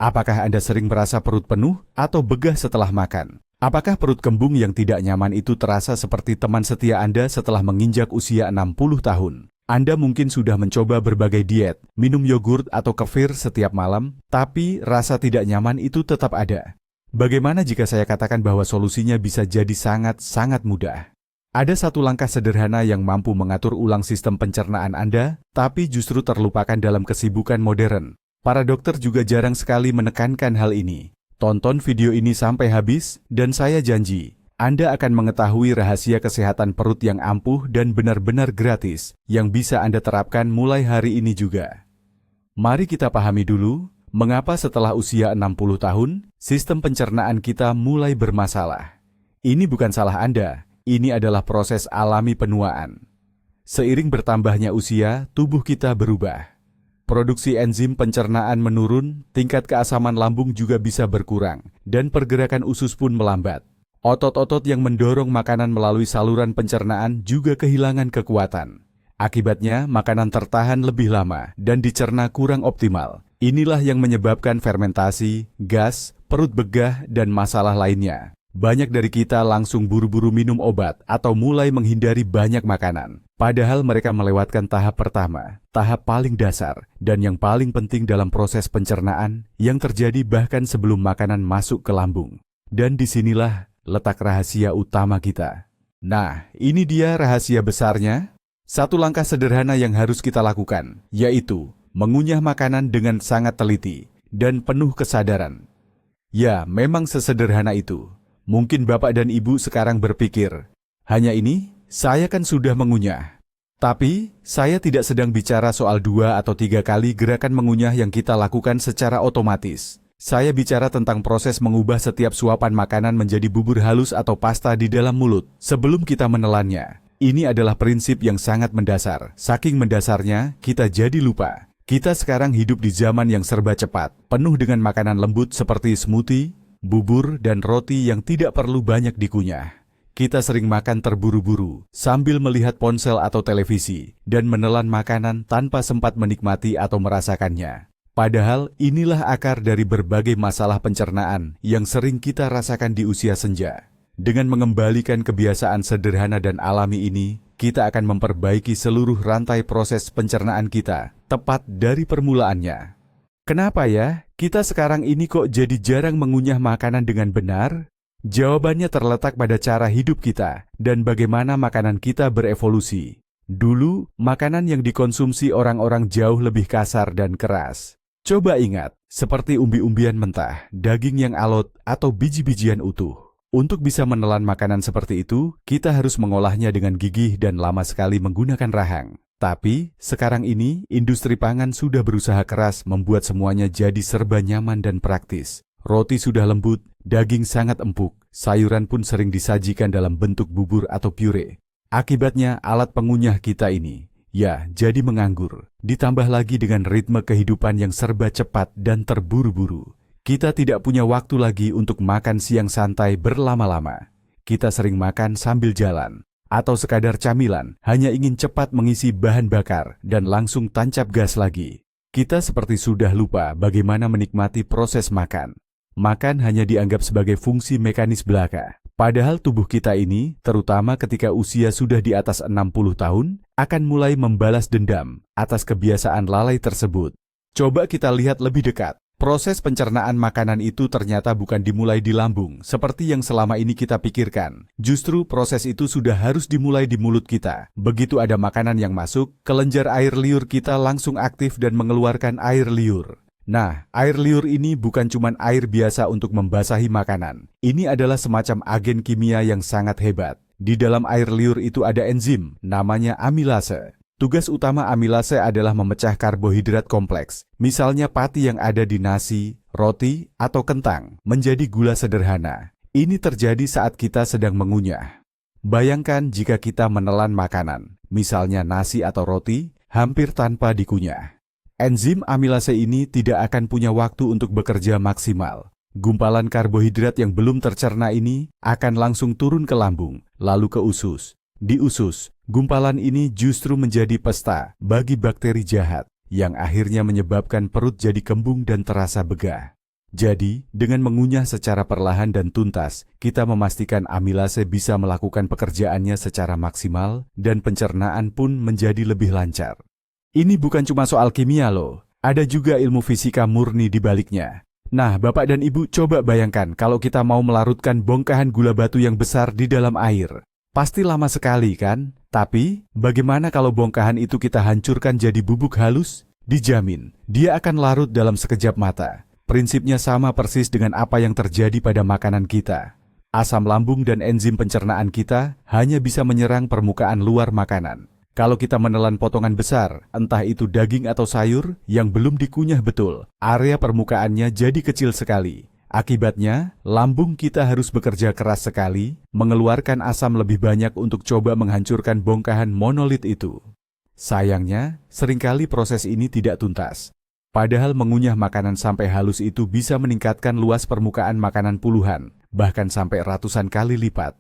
Apakah Anda sering merasa perut penuh atau begah setelah makan? Apakah perut kembung yang tidak nyaman itu terasa seperti teman setia Anda setelah menginjak usia 60 tahun? Anda mungkin sudah mencoba berbagai diet, minum yogurt atau kefir setiap malam, tapi rasa tidak nyaman itu tetap ada. Bagaimana jika saya katakan bahwa solusinya bisa jadi sangat-sangat mudah? Ada satu langkah sederhana yang mampu mengatur ulang sistem pencernaan Anda, tapi justru terlupakan dalam kesibukan modern. Para dokter juga jarang sekali menekankan hal ini. Tonton video ini sampai habis, dan saya janji, Anda akan mengetahui rahasia kesehatan perut yang ampuh dan benar-benar gratis, yang bisa Anda terapkan mulai hari ini juga. Mari kita pahami dulu, mengapa setelah usia 60 tahun, sistem pencernaan kita mulai bermasalah. Ini bukan salah Anda, ini adalah proses alami penuaan. Seiring bertambahnya usia, tubuh kita berubah. Produksi enzim pencernaan menurun, tingkat keasaman lambung juga bisa berkurang, dan pergerakan usus pun melambat. Otot-otot yang mendorong makanan melalui saluran pencernaan juga kehilangan kekuatan. Akibatnya, makanan tertahan lebih lama dan dicerna kurang optimal. Inilah yang menyebabkan fermentasi, gas, perut begah, dan masalah lainnya. Banyak dari kita langsung buru-buru minum obat atau mulai menghindari banyak makanan. Padahal mereka melewatkan tahap pertama, tahap paling dasar, dan yang paling penting dalam proses pencernaan yang terjadi bahkan sebelum makanan masuk ke lambung. Dan disinilah letak rahasia utama kita. Nah, ini dia rahasia besarnya. Satu langkah sederhana yang harus kita lakukan, yaitu mengunyah makanan dengan sangat teliti dan penuh kesadaran. Ya, memang sesederhana itu. Mungkin Bapak dan Ibu sekarang berpikir, hanya ini, saya kan sudah mengunyah. Tapi, saya tidak sedang bicara soal 2 atau 3 kali gerakan mengunyah yang kita lakukan secara otomatis. Saya bicara tentang proses mengubah setiap suapan makanan menjadi bubur halus atau pasta di dalam mulut sebelum kita menelannya. Ini adalah prinsip yang sangat mendasar. Saking mendasarnya, kita jadi lupa. Kita sekarang hidup di zaman yang serba cepat, penuh dengan makanan lembut seperti smoothie, bubur, dan roti yang tidak perlu banyak dikunyah. Kita sering makan terburu-buru, sambil melihat ponsel atau televisi, dan menelan makanan tanpa sempat menikmati atau merasakannya. Padahal inilah akar dari berbagai masalah pencernaan yang sering kita rasakan di usia senja. Dengan mengembalikan kebiasaan sederhana dan alami ini, kita akan memperbaiki seluruh rantai proses pencernaan kita, tepat dari permulaannya. Kenapa ya, kita sekarang ini kok jadi jarang mengunyah makanan dengan benar? Jawabannya terletak pada cara hidup kita dan bagaimana makanan kita berevolusi. Dulu, makanan yang dikonsumsi orang-orang jauh lebih kasar dan keras. Coba ingat, seperti umbi-umbian mentah, daging yang alot, atau biji-bijian utuh. Untuk bisa menelan makanan seperti itu, kita harus mengolahnya dengan gigih dan lama sekali menggunakan rahang. Tapi, sekarang ini, industri pangan sudah berusaha keras membuat semuanya jadi serba nyaman dan praktis. Roti sudah lembut, daging sangat empuk, sayuran pun sering disajikan dalam bentuk bubur atau pure. Akibatnya, alat pengunyah kita ini, ya, jadi menganggur. Ditambah lagi dengan ritme kehidupan yang serba cepat dan terburu-buru. Kita tidak punya waktu lagi untuk makan siang santai berlama-lama. Kita sering makan sambil jalan. Atau sekadar camilan, hanya ingin cepat mengisi bahan bakar dan langsung tancap gas lagi. Kita seperti sudah lupa bagaimana menikmati proses makan. Makan hanya dianggap sebagai fungsi mekanis belaka. Padahal tubuh kita ini, terutama ketika usia sudah di atas 60 tahun, akan mulai membalas dendam atas kebiasaan lalai tersebut. Coba kita lihat lebih dekat. Proses pencernaan makanan itu ternyata bukan dimulai di lambung, seperti yang selama ini kita pikirkan. Justru proses itu sudah harus dimulai di mulut kita. Begitu ada makanan yang masuk, kelenjar air liur kita langsung aktif dan mengeluarkan air liur. Nah, air liur ini bukan cuma air biasa untuk membasahi makanan. Ini adalah semacam agen kimia yang sangat hebat. Di dalam air liur itu ada enzim, namanya amilase. Tugas utama amilase adalah memecah karbohidrat kompleks, misalnya pati yang ada di nasi, roti, atau kentang, menjadi gula sederhana. Ini terjadi saat kita sedang mengunyah. Bayangkan jika kita menelan makanan, misalnya nasi atau roti, hampir tanpa dikunyah. Enzim amilase ini tidak akan punya waktu untuk bekerja maksimal. Gumpalan karbohidrat yang belum tercerna ini akan langsung turun ke lambung, lalu ke usus. Di usus, gumpalan ini justru menjadi pesta bagi bakteri jahat yang akhirnya menyebabkan perut jadi kembung dan terasa begah. Jadi, dengan mengunyah secara perlahan dan tuntas, kita memastikan amilase bisa melakukan pekerjaannya secara maksimal dan pencernaan pun menjadi lebih lancar. Ini bukan cuma soal kimia loh, ada juga ilmu fisika murni di baliknya. Nah, Bapak dan Ibu coba bayangkan kalau kita mau melarutkan bongkahan gula batu yang besar di dalam air. Pasti lama sekali kan? Tapi, bagaimana kalau bongkahan itu kita hancurkan jadi bubuk halus? Dijamin, dia akan larut dalam sekejap mata. Prinsipnya sama persis dengan apa yang terjadi pada makanan kita. Asam lambung dan enzim pencernaan kita hanya bisa menyerang permukaan luar makanan. Kalau kita menelan potongan besar, entah itu daging atau sayur, yang belum dikunyah betul, area permukaannya jadi kecil sekali. Akibatnya, lambung kita harus bekerja keras sekali, mengeluarkan asam lebih banyak untuk coba menghancurkan bongkahan monolit itu. Sayangnya, seringkali proses ini tidak tuntas. Padahal mengunyah makanan sampai halus itu bisa meningkatkan luas permukaan makanan puluhan, bahkan sampai ratusan kali lipat.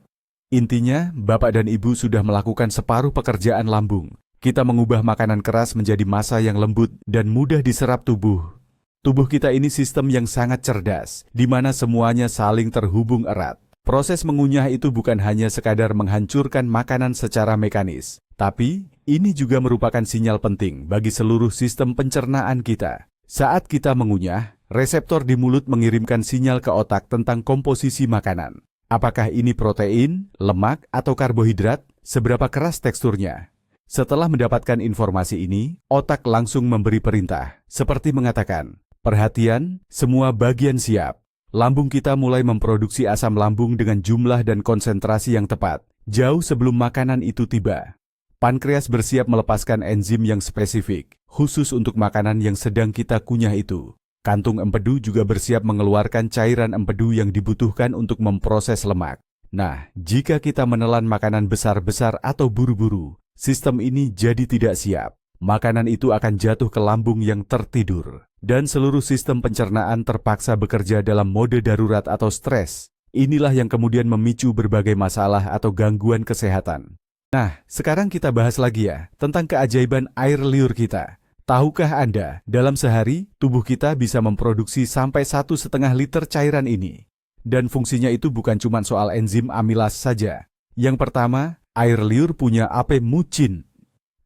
Intinya, Bapak dan Ibu sudah melakukan separuh pekerjaan lambung. Kita mengubah makanan keras menjadi massa yang lembut dan mudah diserap tubuh. Tubuh kita ini sistem yang sangat cerdas, di mana semuanya saling terhubung erat. Proses mengunyah itu bukan hanya sekadar menghancurkan makanan secara mekanis, tapi ini juga merupakan sinyal penting bagi seluruh sistem pencernaan kita. Saat kita mengunyah, reseptor di mulut mengirimkan sinyal ke otak tentang komposisi makanan. Apakah ini protein, lemak, atau karbohidrat? Seberapa keras teksturnya? Setelah mendapatkan informasi ini, otak langsung memberi perintah, seperti mengatakan, "Perhatian, semua bagian siap." Lambung kita mulai memproduksi asam lambung dengan jumlah dan konsentrasi yang tepat, jauh sebelum makanan itu tiba. Pankreas bersiap melepaskan enzim yang spesifik, khusus untuk makanan yang sedang kita kunyah itu. Kantung empedu juga bersiap mengeluarkan cairan empedu yang dibutuhkan untuk memproses lemak. Nah, jika kita menelan makanan besar-besar atau buru-buru, sistem ini jadi tidak siap. Makanan itu akan jatuh ke lambung yang tertidur. Dan seluruh sistem pencernaan terpaksa bekerja dalam mode darurat atau stres. Inilah yang kemudian memicu berbagai masalah atau gangguan kesehatan. Nah, sekarang kita bahas lagi ya, tentang keajaiban air liur kita. Tahukah Anda, dalam sehari, tubuh kita bisa memproduksi sampai 1,5 liter cairan ini. Dan fungsinya itu bukan cuma soal enzim amilas saja. Yang pertama, air liur punya mucin.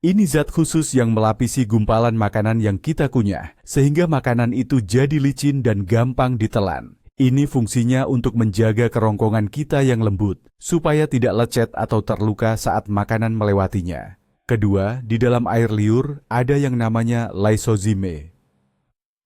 Ini zat khusus yang melapisi gumpalan makanan yang kita kunyah, sehingga makanan itu jadi licin dan gampang ditelan. Ini fungsinya untuk menjaga kerongkongan kita yang lembut, supaya tidak lecet atau terluka saat makanan melewatinya. Kedua, di dalam air liur ada yang namanya lysozyme.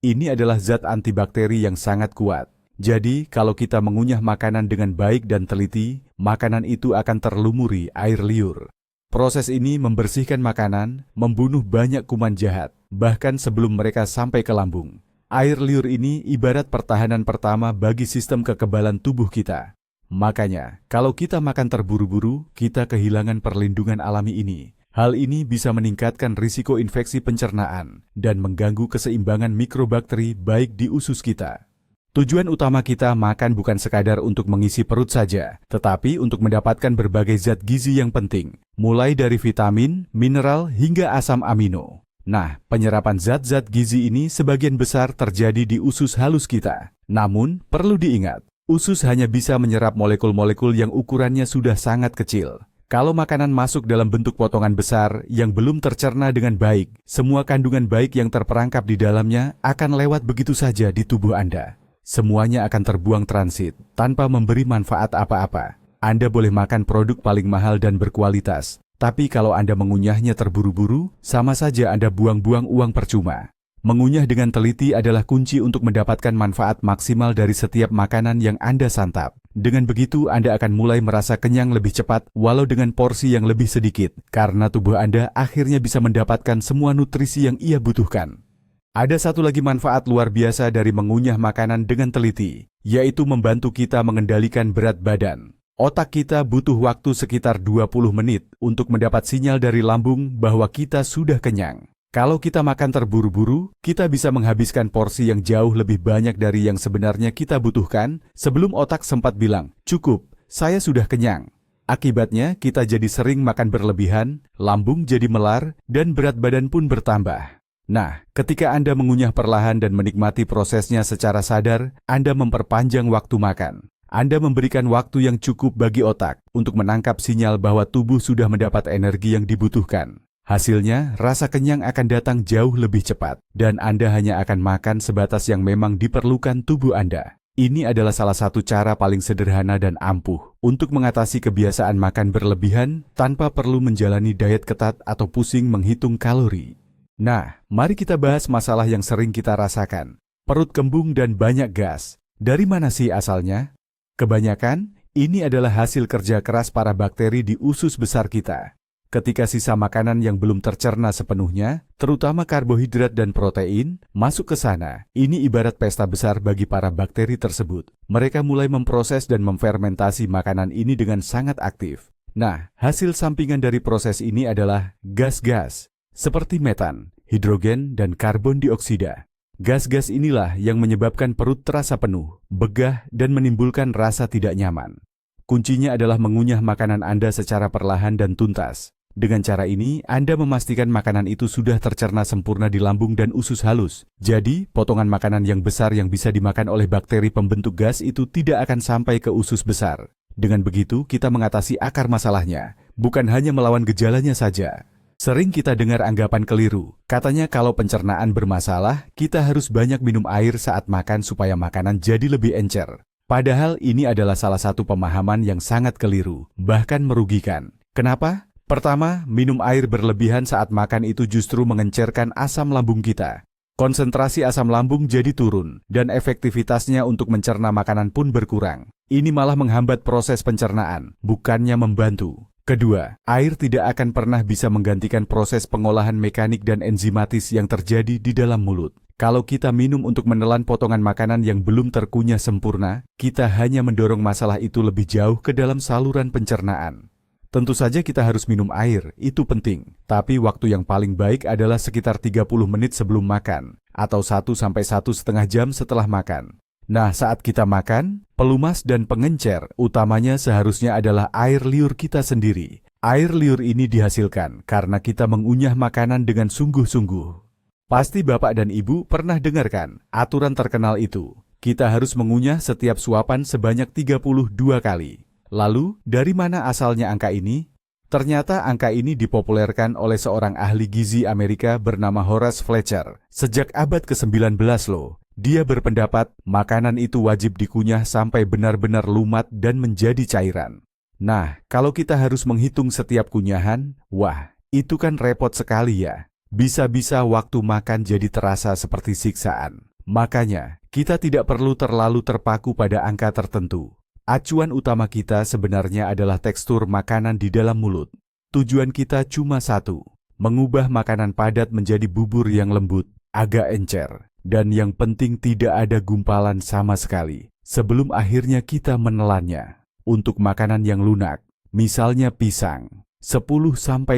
Ini adalah zat antibakteri yang sangat kuat. Jadi, kalau kita mengunyah makanan dengan baik dan teliti, makanan itu akan terlumuri air liur. Proses ini membersihkan makanan, membunuh banyak kuman jahat, bahkan sebelum mereka sampai ke lambung. Air liur ini ibarat pertahanan pertama bagi sistem kekebalan tubuh kita. Makanya, kalau kita makan terburu-buru, kita kehilangan perlindungan alami ini. Hal ini bisa meningkatkan risiko infeksi pencernaan dan mengganggu keseimbangan mikrobakteri baik di usus kita. Tujuan utama kita makan bukan sekadar untuk mengisi perut saja, tetapi untuk mendapatkan berbagai zat gizi yang penting, mulai dari vitamin, mineral, hingga asam amino. Nah, penyerapan zat-zat gizi ini sebagian besar terjadi di usus halus kita. Namun, perlu diingat, usus hanya bisa menyerap molekul-molekul yang ukurannya sudah sangat kecil. Kalau makanan masuk dalam bentuk potongan besar yang belum tercerna dengan baik, semua kandungan baik yang terperangkap di dalamnya akan lewat begitu saja di tubuh Anda. Semuanya akan terbuang transit, tanpa memberi manfaat apa-apa. Anda boleh makan produk paling mahal dan berkualitas, tapi kalau Anda mengunyahnya terburu-buru, sama saja Anda buang-buang uang percuma. Mengunyah dengan teliti adalah kunci untuk mendapatkan manfaat maksimal dari setiap makanan yang Anda santap. Dengan begitu, Anda akan mulai merasa kenyang lebih cepat, walau dengan porsi yang lebih sedikit, karena tubuh Anda akhirnya bisa mendapatkan semua nutrisi yang ia butuhkan. Ada satu lagi manfaat luar biasa dari mengunyah makanan dengan teliti, yaitu membantu kita mengendalikan berat badan. Otak kita butuh waktu sekitar 20 menit untuk mendapat sinyal dari lambung bahwa kita sudah kenyang. Kalau kita makan terburu-buru, kita bisa menghabiskan porsi yang jauh lebih banyak dari yang sebenarnya kita butuhkan sebelum otak sempat bilang, "Cukup, saya sudah kenyang." Akibatnya, kita jadi sering makan berlebihan, lambung jadi melar, dan berat badan pun bertambah. Nah, ketika Anda mengunyah perlahan dan menikmati prosesnya secara sadar, Anda memperpanjang waktu makan. Anda memberikan waktu yang cukup bagi otak untuk menangkap sinyal bahwa tubuh sudah mendapat energi yang dibutuhkan. Hasilnya, rasa kenyang akan datang jauh lebih cepat, dan Anda hanya akan makan sebatas yang memang diperlukan tubuh Anda. Ini adalah salah satu cara paling sederhana dan ampuh untuk mengatasi kebiasaan makan berlebihan tanpa perlu menjalani diet ketat atau pusing menghitung kalori. Nah, mari kita bahas masalah yang sering kita rasakan. Perut kembung dan banyak gas. Dari mana sih asalnya? Kebanyakan, ini adalah hasil kerja keras para bakteri di usus besar kita. Ketika sisa makanan yang belum tercerna sepenuhnya, terutama karbohidrat dan protein, masuk ke sana, ini ibarat pesta besar bagi para bakteri tersebut. Mereka mulai memproses dan memfermentasi makanan ini dengan sangat aktif. Nah, hasil sampingan dari proses ini adalah gas-gas, seperti metan, hidrogen, dan karbon dioksida. Gas-gas inilah yang menyebabkan perut terasa penuh, begah, dan menimbulkan rasa tidak nyaman. Kuncinya adalah mengunyah makanan Anda secara perlahan dan tuntas. Dengan cara ini, Anda memastikan makanan itu sudah tercerna sempurna di lambung dan usus halus. Jadi, potongan makanan yang besar yang bisa dimakan oleh bakteri pembentuk gas itu tidak akan sampai ke usus besar. Dengan begitu, kita mengatasi akar masalahnya, bukan hanya melawan gejalanya saja. Sering kita dengar anggapan keliru, katanya kalau pencernaan bermasalah, kita harus banyak minum air saat makan supaya makanan jadi lebih encer. Padahal ini adalah salah satu pemahaman yang sangat keliru, bahkan merugikan. Kenapa? Pertama, minum air berlebihan saat makan itu justru mengencerkan asam lambung kita. Konsentrasi asam lambung jadi turun, dan efektivitasnya untuk mencerna makanan pun berkurang. Ini malah menghambat proses pencernaan, bukannya membantu. Kedua, air tidak akan pernah bisa menggantikan proses pengolahan mekanik dan enzimatis yang terjadi di dalam mulut. Kalau kita minum untuk menelan potongan makanan yang belum terkunyah sempurna, kita hanya mendorong masalah itu lebih jauh ke dalam saluran pencernaan. Tentu saja kita harus minum air, itu penting. Tapi waktu yang paling baik adalah sekitar 30 menit sebelum makan, atau 1–1,5 jam setelah makan. Nah, saat kita makan, pelumas dan pengencer utamanya seharusnya adalah air liur kita sendiri. Air liur ini dihasilkan karena kita mengunyah makanan dengan sungguh-sungguh. Pasti Bapak dan Ibu pernah dengarkan aturan terkenal itu. Kita harus mengunyah setiap suapan sebanyak 32 kali. Lalu, dari mana asalnya angka ini? Ternyata angka ini dipopulerkan oleh seorang ahli gizi Amerika bernama Horace Fletcher. Sejak abad ke-19 loh. Dia berpendapat makanan itu wajib dikunyah sampai benar-benar lumat dan menjadi cairan. Nah, kalau kita harus menghitung setiap kunyahan, wah, itu kan repot sekali ya. Bisa-bisa waktu makan jadi terasa seperti siksaan. Makanya, kita tidak perlu terlalu terpaku pada angka tertentu. Acuan utama kita sebenarnya adalah tekstur makanan di dalam mulut. Tujuan kita cuma satu, mengubah makanan padat menjadi bubur yang lembut, agak encer, dan yang penting tidak ada gumpalan sama sekali, sebelum akhirnya kita menelannya. Untuk makanan yang lunak, misalnya pisang, 10–15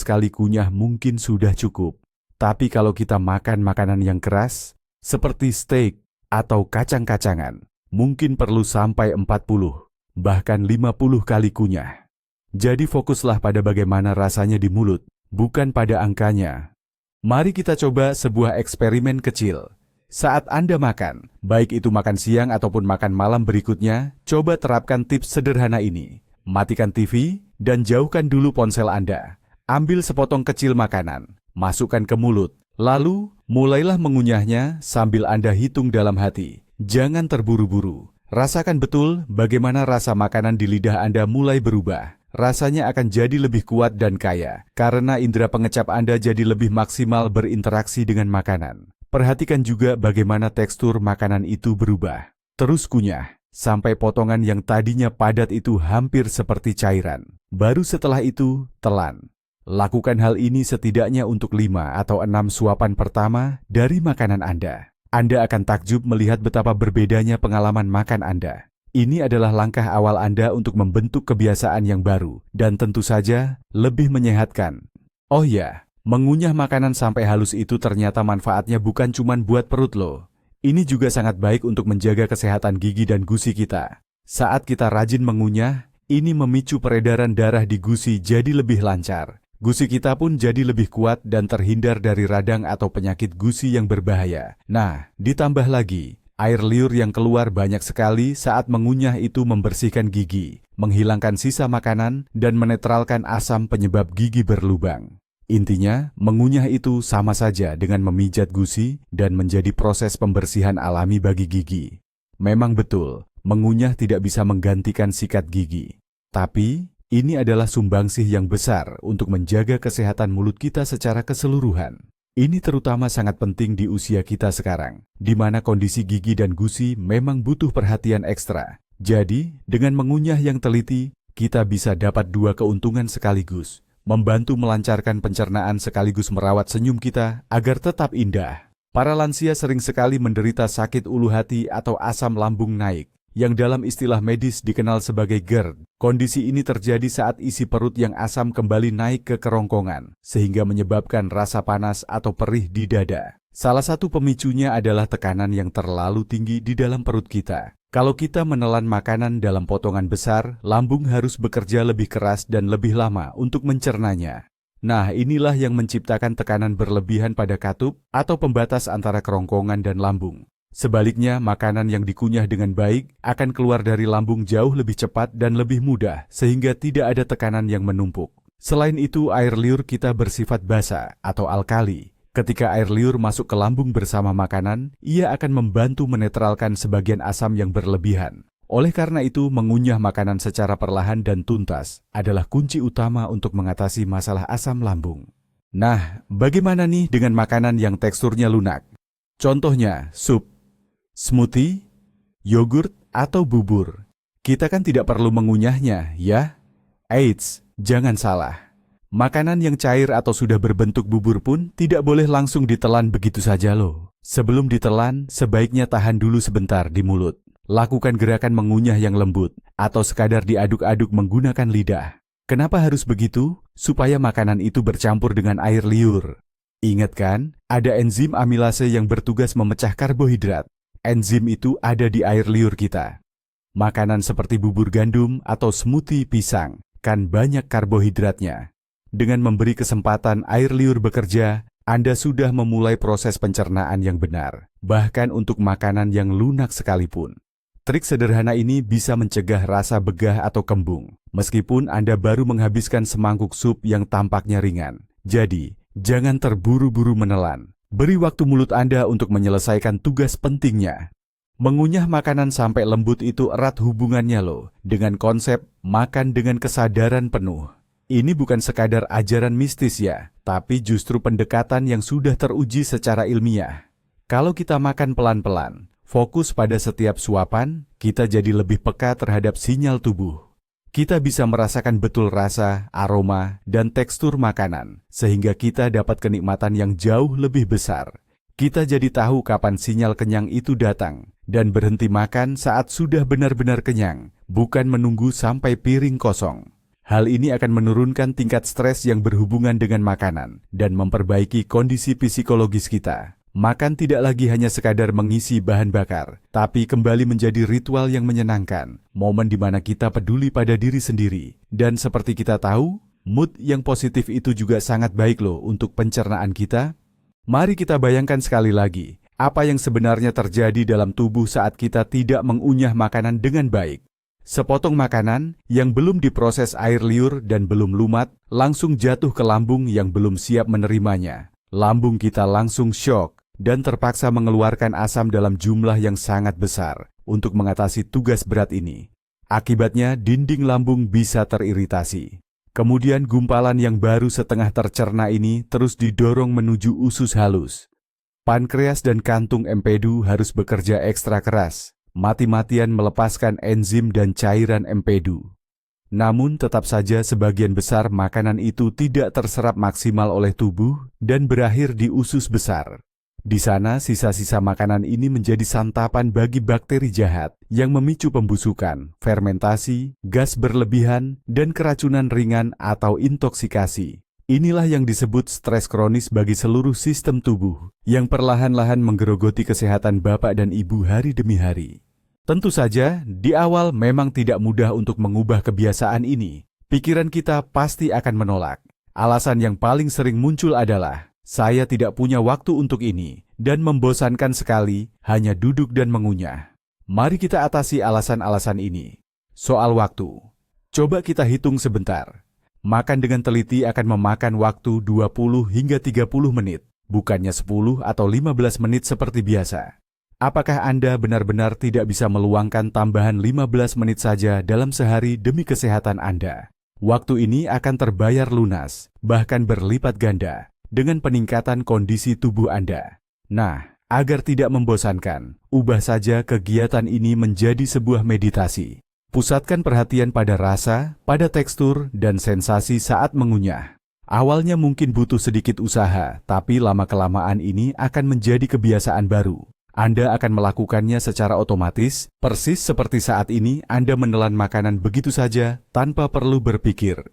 kali kunyah mungkin sudah cukup. Tapi kalau kita makan makanan yang keras, seperti steak atau kacang-kacangan, mungkin perlu sampai 40, bahkan 50 kali kunyah. Jadi fokuslah pada bagaimana rasanya di mulut, bukan pada angkanya. Mari kita coba sebuah eksperimen kecil. Saat Anda makan, baik itu makan siang ataupun makan malam berikutnya, coba terapkan tips sederhana ini. Matikan TV dan jauhkan dulu ponsel Anda. Ambil sepotong kecil makanan, masukkan ke mulut, lalu mulailah mengunyahnya sambil Anda hitung dalam hati. Jangan terburu-buru. Rasakan betul bagaimana rasa makanan di lidah Anda mulai berubah. Rasanya akan jadi lebih kuat dan kaya, karena indera pengecap Anda jadi lebih maksimal berinteraksi dengan makanan. Perhatikan juga bagaimana tekstur makanan itu berubah. Terus kunyah, sampai potongan yang tadinya padat itu hampir seperti cairan. Baru setelah itu, telan. Lakukan hal ini setidaknya untuk 5 atau 6 suapan pertama dari makanan Anda. Anda akan takjub melihat betapa berbedanya pengalaman makan Anda. Ini adalah langkah awal Anda untuk membentuk kebiasaan yang baru, dan tentu saja lebih menyehatkan. Oh ya, mengunyah makanan sampai halus itu ternyata manfaatnya bukan cuma buat perut loh. Ini juga sangat baik untuk menjaga kesehatan gigi dan gusi kita. Saat kita rajin mengunyah, ini memicu peredaran darah di gusi jadi lebih lancar. Gusi kita pun jadi lebih kuat dan terhindar dari radang atau penyakit gusi yang berbahaya. Nah, ditambah lagi, air liur yang keluar banyak sekali saat mengunyah itu membersihkan gigi, menghilangkan sisa makanan, dan menetralkan asam penyebab gigi berlubang. Intinya, mengunyah itu sama saja dengan memijat gusi dan menjadi proses pembersihan alami bagi gigi. Memang betul, mengunyah tidak bisa menggantikan sikat gigi. Tapi, ini adalah sumbangsih yang besar untuk menjaga kesehatan mulut kita secara keseluruhan. Ini terutama sangat penting di usia kita sekarang, di mana kondisi gigi dan gusi memang butuh perhatian ekstra. Jadi, dengan mengunyah yang teliti, kita bisa dapat dua keuntungan sekaligus, membantu melancarkan pencernaan sekaligus merawat senyum kita agar tetap indah. Para lansia sering sekali menderita sakit ulu hati atau asam lambung naik, yang dalam istilah medis dikenal sebagai GERD. Kondisi ini terjadi saat isi perut yang asam kembali naik ke kerongkongan, sehingga menyebabkan rasa panas atau perih di dada. Salah satu pemicunya adalah tekanan yang terlalu tinggi di dalam perut kita. Kalau kita menelan makanan dalam potongan besar, lambung harus bekerja lebih keras dan lebih lama untuk mencernanya. Nah, inilah yang menciptakan tekanan berlebihan pada katup atau pembatas antara kerongkongan dan lambung. Sebaliknya, makanan yang dikunyah dengan baik akan keluar dari lambung jauh lebih cepat dan lebih mudah, sehingga tidak ada tekanan yang menumpuk. Selain itu, air liur kita bersifat basa atau alkali. Ketika air liur masuk ke lambung bersama makanan, ia akan membantu menetralkan sebagian asam yang berlebihan. Oleh karena itu, mengunyah makanan secara perlahan dan tuntas adalah kunci utama untuk mengatasi masalah asam lambung. Nah, bagaimana nih dengan makanan yang teksturnya lunak? Contohnya, sup, smoothie, yogurt, atau bubur. Kita kan tidak perlu mengunyahnya, ya? Eits, jangan salah. Makanan yang cair atau sudah berbentuk bubur pun tidak boleh langsung ditelan begitu saja loh. Sebelum ditelan, sebaiknya tahan dulu sebentar di mulut. Lakukan gerakan mengunyah yang lembut, atau sekadar diaduk-aduk menggunakan lidah. Kenapa harus begitu? Supaya makanan itu bercampur dengan air liur. Ingat kan, ada enzim amilase yang bertugas memecah karbohidrat. Enzim itu ada di air liur kita. Makanan seperti bubur gandum atau smoothie pisang kan banyak karbohidratnya. Dengan memberi kesempatan air liur bekerja, Anda sudah memulai proses pencernaan yang benar, bahkan untuk makanan yang lunak sekalipun. Trik sederhana ini bisa mencegah rasa begah atau kembung, meskipun Anda baru menghabiskan semangkuk sup yang tampaknya ringan. Jadi, jangan terburu-buru menelan. Beri waktu mulut Anda untuk menyelesaikan tugas pentingnya. Mengunyah makanan sampai lembut itu erat hubungannya loh dengan konsep makan dengan kesadaran penuh. Ini bukan sekadar ajaran mistis ya, tapi justru pendekatan yang sudah teruji secara ilmiah. Kalau kita makan pelan-pelan, fokus pada setiap suapan, kita jadi lebih peka terhadap sinyal tubuh. Kita bisa merasakan betul rasa, aroma, dan tekstur makanan, sehingga kita dapat kenikmatan yang jauh lebih besar. Kita jadi tahu kapan sinyal kenyang itu datang, dan berhenti makan saat sudah benar-benar kenyang, bukan menunggu sampai piring kosong. Hal ini akan menurunkan tingkat stres yang berhubungan dengan makanan, dan memperbaiki kondisi psikologis kita. Makan tidak lagi hanya sekadar mengisi bahan bakar, tapi kembali menjadi ritual yang menyenangkan, momen di mana kita peduli pada diri sendiri. Dan seperti kita tahu, mood yang positif itu juga sangat baik loh untuk pencernaan kita. Mari kita bayangkan sekali lagi, apa yang sebenarnya terjadi dalam tubuh saat kita tidak mengunyah makanan dengan baik. Sepotong makanan yang belum diproses air liur dan belum lumat, langsung jatuh ke lambung yang belum siap menerimanya. Lambung kita langsung syok dan terpaksa mengeluarkan asam dalam jumlah yang sangat besar untuk mengatasi tugas berat ini. Akibatnya, dinding lambung bisa teriritasi. Kemudian gumpalan yang baru setengah tercerna ini terus didorong menuju usus halus. Pankreas dan kantung empedu harus bekerja ekstra keras, mati-matian melepaskan enzim dan cairan empedu. Namun tetap saja sebagian besar makanan itu tidak terserap maksimal oleh tubuh dan berakhir di usus besar. Di sana, sisa-sisa makanan ini menjadi santapan bagi bakteri jahat yang memicu pembusukan, fermentasi, gas berlebihan, dan keracunan ringan atau intoksikasi. Inilah yang disebut stres kronis bagi seluruh sistem tubuh, yang perlahan-lahan menggerogoti kesehatan bapak dan ibu hari demi hari. Tentu saja, di awal memang tidak mudah untuk mengubah kebiasaan ini. Pikiran kita pasti akan menolak. Alasan yang paling sering muncul adalah, saya tidak punya waktu untuk ini, dan membosankan sekali, hanya duduk dan mengunyah. Mari kita atasi alasan-alasan ini. Soal waktu. Coba kita hitung sebentar. Makan dengan teliti akan memakan waktu 20 hingga 30 menit, bukannya 10 atau 15 menit seperti biasa. Apakah Anda benar-benar tidak bisa meluangkan tambahan 15 menit saja dalam sehari demi kesehatan Anda? Waktu ini akan terbayar lunas, bahkan berlipat ganda, dengan peningkatan kondisi tubuh Anda. Nah, agar tidak membosankan, ubah saja kegiatan ini menjadi sebuah meditasi. Pusatkan perhatian pada rasa, pada tekstur, dan sensasi saat mengunyah. Awalnya mungkin butuh sedikit usaha, tapi lama-kelamaan ini akan menjadi kebiasaan baru. Anda akan melakukannya secara otomatis, persis seperti saat ini Anda menelan makanan begitu saja tanpa perlu berpikir.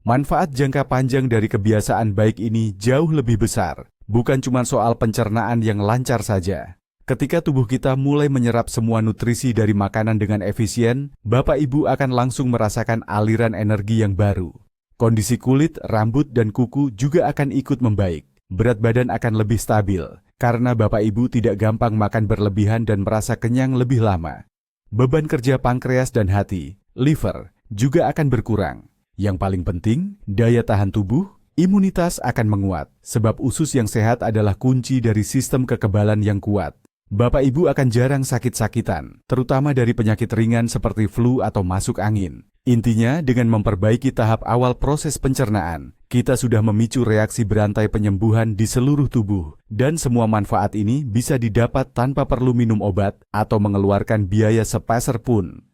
Manfaat jangka panjang dari kebiasaan baik ini jauh lebih besar, bukan cuma soal pencernaan yang lancar saja. Ketika tubuh kita mulai menyerap semua nutrisi dari makanan dengan efisien, Bapak Ibu akan langsung merasakan aliran energi yang baru. Kondisi kulit, rambut, dan kuku juga akan ikut membaik. Berat badan akan lebih stabil, karena Bapak Ibu tidak gampang makan berlebihan dan merasa kenyang lebih lama. Beban kerja pankreas dan hati, liver, juga akan berkurang. Yang paling penting, daya tahan tubuh, imunitas akan menguat, sebab usus yang sehat adalah kunci dari sistem kekebalan yang kuat. Bapak Ibu akan jarang sakit-sakitan, terutama dari penyakit ringan seperti flu atau masuk angin. Intinya, dengan memperbaiki tahap awal proses pencernaan, kita sudah memicu reaksi berantai penyembuhan di seluruh tubuh, dan semua manfaat ini bisa didapat tanpa perlu minum obat atau mengeluarkan biaya sepeser pun.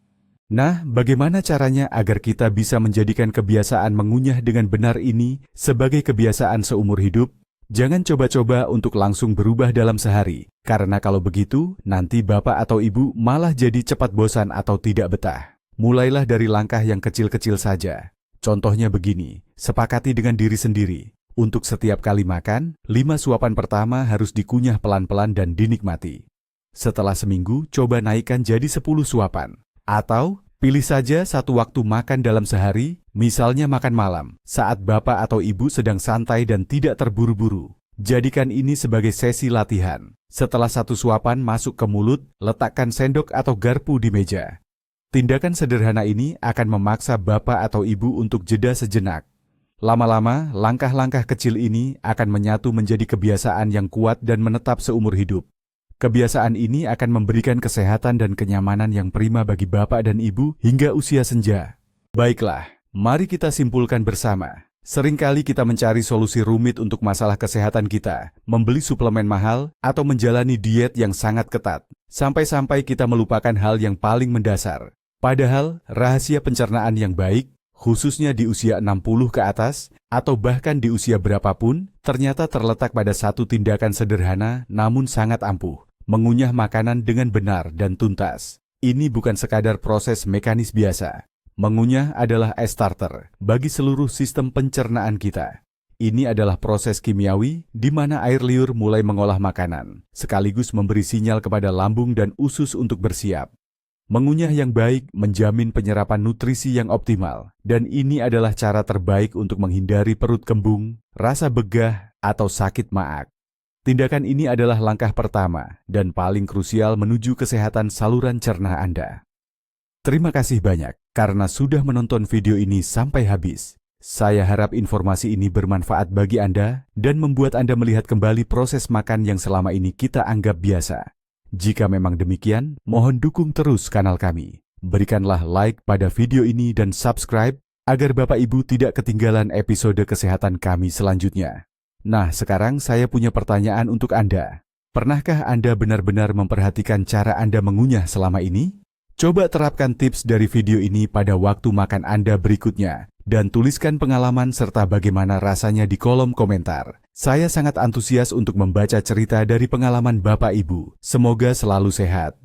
Nah, bagaimana caranya agar kita bisa menjadikan kebiasaan mengunyah dengan benar ini sebagai kebiasaan seumur hidup? Jangan coba-coba untuk langsung berubah dalam sehari, karena kalau begitu, nanti Bapak atau Ibu malah jadi cepat bosan atau tidak betah. Mulailah dari langkah yang kecil-kecil saja. Contohnya begini, sepakati dengan diri sendiri. Untuk setiap kali makan, 5 suapan pertama harus dikunyah pelan-pelan dan dinikmati. Setelah seminggu, coba naikkan jadi 10 suapan. Atau, pilih saja satu waktu makan dalam sehari, misalnya makan malam, saat Bapak atau Ibu sedang santai dan tidak terburu-buru. Jadikan ini sebagai sesi latihan. Setelah satu suapan masuk ke mulut, letakkan sendok atau garpu di meja. Tindakan sederhana ini akan memaksa Bapak atau Ibu untuk jeda sejenak. Lama-lama, langkah-langkah kecil ini akan menyatu menjadi kebiasaan yang kuat dan menetap seumur hidup. Kebiasaan ini akan memberikan kesehatan dan kenyamanan yang prima bagi Bapak dan Ibu hingga usia senja. Baiklah, mari kita simpulkan bersama. Seringkali kita mencari solusi rumit untuk masalah kesehatan kita, membeli suplemen mahal, atau menjalani diet yang sangat ketat, sampai-sampai kita melupakan hal yang paling mendasar. Padahal, rahasia pencernaan yang baik, khususnya di usia 60 ke atas, atau bahkan di usia berapapun, ternyata terletak pada satu tindakan sederhana namun sangat ampuh, mengunyah makanan dengan benar dan tuntas. Ini bukan sekadar proses mekanis biasa. Mengunyah adalah starter bagi seluruh sistem pencernaan kita. Ini adalah proses kimiawi di mana air liur mulai mengolah makanan, sekaligus memberi sinyal kepada lambung dan usus untuk bersiap. Mengunyah yang baik menjamin penyerapan nutrisi yang optimal, dan ini adalah cara terbaik untuk menghindari perut kembung, rasa begah, atau sakit maag. Tindakan ini adalah langkah pertama dan paling krusial menuju kesehatan saluran cerna Anda. Terima kasih banyak karena sudah menonton video ini sampai habis. Saya harap informasi ini bermanfaat bagi Anda dan membuat Anda melihat kembali proses makan yang selama ini kita anggap biasa. Jika memang demikian, mohon dukung terus kanal kami. Berikanlah like pada video ini dan subscribe agar Bapak Ibu tidak ketinggalan episode kesehatan kami selanjutnya. Nah, sekarang saya punya pertanyaan untuk Anda. Pernahkah Anda benar-benar memperhatikan cara Anda mengunyah selama ini? Coba terapkan tips dari video ini pada waktu makan Anda berikutnya dan tuliskan pengalaman serta bagaimana rasanya di kolom komentar. Saya sangat antusias untuk membaca cerita dari pengalaman Bapak Ibu. Semoga selalu sehat.